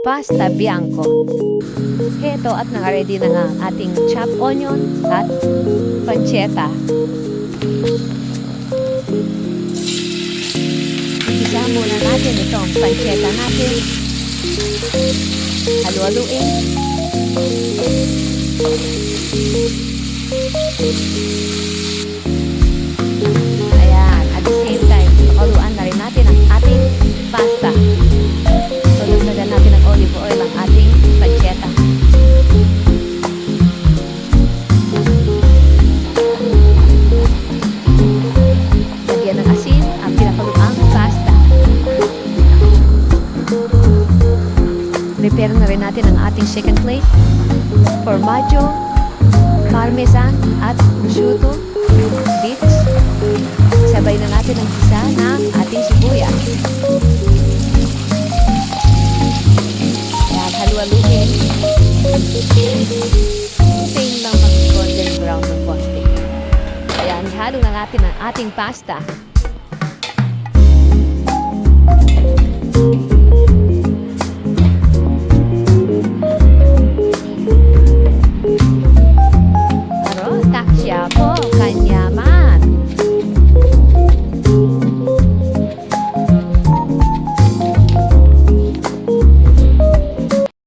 pasta bianco. Heto at naka-ready na nga ang ating chopped onion at pancetta. Igisa muna natin itong pancetta natin. Halu-haluin. Ayan, at the same time, pakuluan na rin natin ang ating pasta. So, lagdagan natin ng olive oil ang ating pancetta. Lagyan ng asin ang pinakuluang pasta. Prepare na rin natin ang ating second plate. Formaggio, parmesan at prosciutto, bits. Sabay na natin ang gisa ng ating sibuyas. Ayan, halu-haluin. Hintayin lang mag-golden brown ng konti. Ayan, ihalo na natin ang ating pasta.